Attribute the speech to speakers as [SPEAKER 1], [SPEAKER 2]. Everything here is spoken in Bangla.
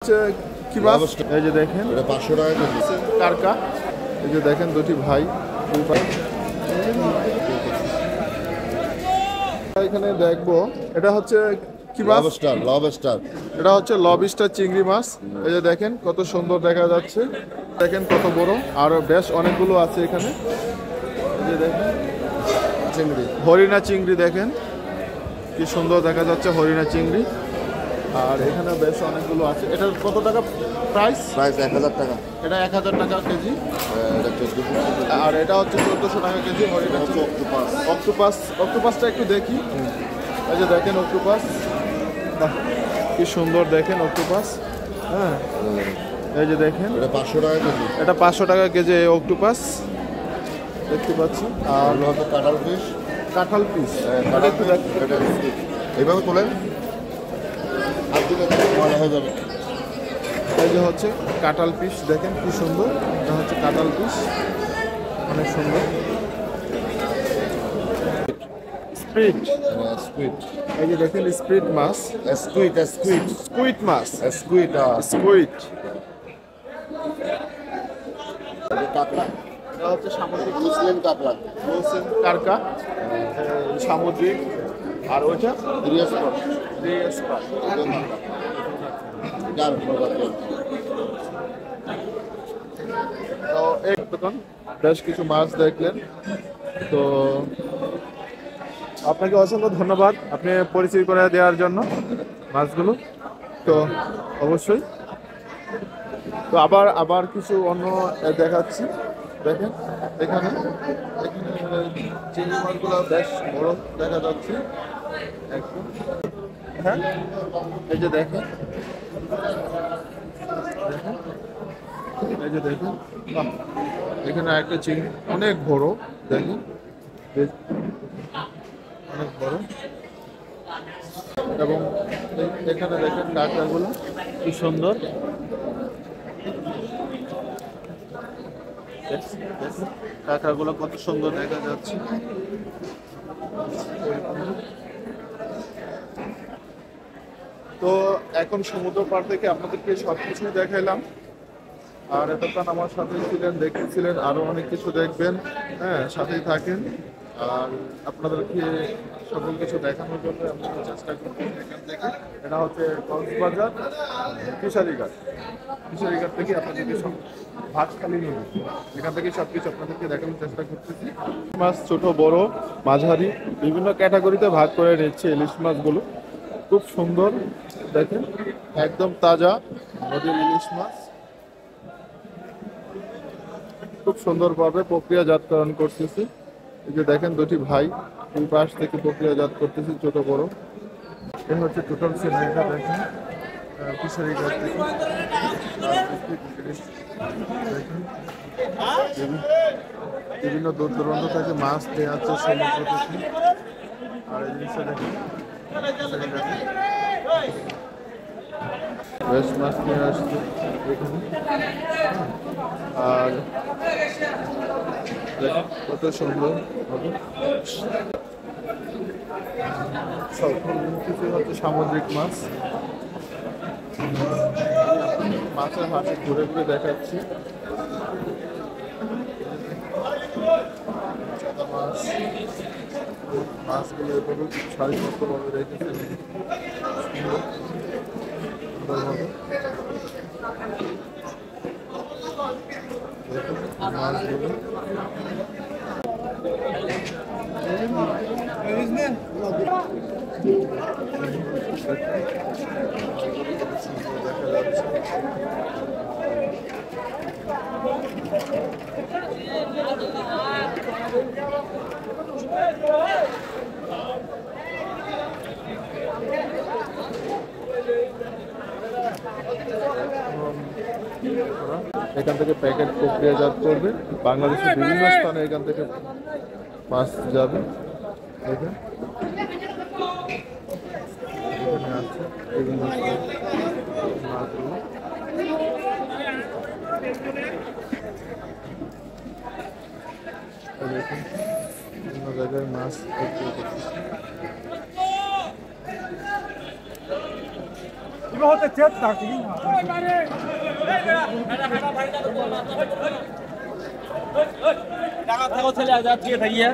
[SPEAKER 1] কি মাছ? এই যে দেখেন
[SPEAKER 2] এটা 500 টাকা কেজি।
[SPEAKER 1] কারকা, এই যে দেখেন দুটি ভাই দুই ভাই। এখানে দেখবো এটা হচ্ছে কি মাছ?
[SPEAKER 2] লবস্টার।
[SPEAKER 1] এটা হচ্ছে লবস্টার চিংড়ি মাছ। এই যে দেখেন কত সুন্দর দেখা যাচ্ছে, দেখেন কত বড়, আর বেশ অনেকগুলো আছে এখানে। এই যে দেখেন
[SPEAKER 2] চিংড়ি,
[SPEAKER 1] হরিণা চিংড়ি, দেখেন কি সুন্দর দেখা যাচ্ছে হরিণা চিংড়ি। আর এখানে বেশ অনেকগুলো আছে। এটার কত টাকা প্রাইস?
[SPEAKER 2] 1000 টাকা।
[SPEAKER 1] এটা 1000 টাকা কেজি।
[SPEAKER 2] এটা 1400 টাকা।
[SPEAKER 1] আর এটা হচ্ছে 1400 টাকা কেজি হরিণা চিংড়ি। অক্টোপাসটা একটু দেখি। এই যে দেখেন অক্টোপাস, বাহ কি সুন্দর দেখেন অক্টোপাস। হ্যাঁ, এই যে দেখেন
[SPEAKER 2] এটা 500 টাকা কেজি।
[SPEAKER 1] এটা 500 টাকা কেজি এই অক্টোপাস দেখতে পাচ্ছি। আর
[SPEAKER 2] আর হচ্ছে কাঁঠাল ফিশ।
[SPEAKER 1] কাঁঠাল পিস,
[SPEAKER 2] কাঁঠাল ফিশ এটা এইভাবে তোলেন, আর দিলে ময়লা হয়ে যাবে।
[SPEAKER 1] এই যে হচ্ছে কাঁঠাল পিস, দেখেন কি সুন্দর। এটা হচ্ছে কাঁঠাল পিস, অনেক সুন্দর। স্প্রিট,
[SPEAKER 2] স্কুইড।
[SPEAKER 1] এই যে দেখেন স্প্রিট মাছ,
[SPEAKER 2] স্কুইড
[SPEAKER 1] স্কুইড মাছ,
[SPEAKER 2] স্কুইড।
[SPEAKER 1] স্কুইড।
[SPEAKER 2] কাঁকড়া।
[SPEAKER 1] এটা হচ্ছে সামুদ্রিক
[SPEAKER 2] মুসলিম কাঁকড়া।
[SPEAKER 1] কারকা, সামুদ্রিক। আর ওইটা
[SPEAKER 2] ইলিশ মাছ। ডাল প্রজাতি।
[SPEAKER 1] তো এই দোকান বেশ কিছু মাছ দেখলেন। তো আপনাকে অসংখ্য ধন্যবাদ আপনি পরিচয় করে দেওয়ার জন্য মাছগুলো। তো অবশ্যই, তো আবার কিছু অন্য দেখাচ্ছি। দেখেন এখানে চিংড়ি মাছগুলো বেশ বড় দেখা যাচ্ছে একদম। হ্যাঁ, এই যে দেখেন এই যে দেখেন, বাহ, এখানে একটা চিংড়ি অনেক বড়, দেখেন অনেক বড়। এবং এখানে দেখেন কাঁকড়াগুলো কি সুন্দর, কাঁকড়াগুলো কত সুন্দর দেখা যাচ্ছে। তো এখন সমুদ্র পাড় থেকে আপনাদেরকে সবকিছু দেখাইলাম। আর এতক্ষণ আমার সাথে ছিলেন, দেখতেছিলেন, আরো অনেক কিছু দেখবেন। হ্যাঁ, সাথেই থাকেন। আর আপনাদেরকে সকল কিছু দেখানোর জন্য আমি চেষ্টা করছি। এখান থেকে এটা হচ্ছে কক্সবাজার ফিশারিঘাট থেকে আপনাদেরকে সব ভাটখালি নদী, এখান থেকে সবকিছু আপনাদেরকে দেখানোর চেষ্টা করতেছি। মাছ ছোট বড় মাঝারি বিভিন্ন ক্যাটাগরিতে ভাগ করে নিচ্ছে ইলিশ মাছগুলো। খুব সুন্দর দেখেন, একদম তাজা নদীর ইলিশ মাছ, খুব সুন্দরভাবে প্রক্রিয়াজাতকরণ করতেছি। এই যে দেখেন দুটি ভাই দুই পাশ থেকে প্রক্রিয়াজাত করতেছি, ছোট বড়। এ হচ্ছে টোটাল সিনারিটা দেখেন ফিশারি ঘাট থেকে। দেখেন বিভিন্ন দূর দূরান্ত থেকে মাছ পেয়ে আছে সমুদ্র থেকে। আর এই জিনিসটা দেখেন বেশ মাছ নিয়ে আসছে এখানে। আর দেখেন কত সুন্দর হবে। সব কিছু হচ্ছে সামুদ্রিক মাছ। মাছের হাটে ঘুরে ঘুরে দেখাচ্ছি। মাছগুলো এভাবে সারিবদ্ধভাবে রেখেছে সুন্দরভাবে। মাছগুলো দেখা যাচ্ছে। এখান থেকে প্যাকেট প্রক্রিয়াজাত করবে, বাংলাদেশের বিভিন্ন স্থানে এখান থেকে মাছ যাবে। এখানে আছে বিভিন্ন মাছগুলো। বিভিন্ন জায়গায় মাছ বিক্রি করতেছে।
[SPEAKER 3] টাকা থাকো ছেলে আজ দিয়ে থাকিয়ে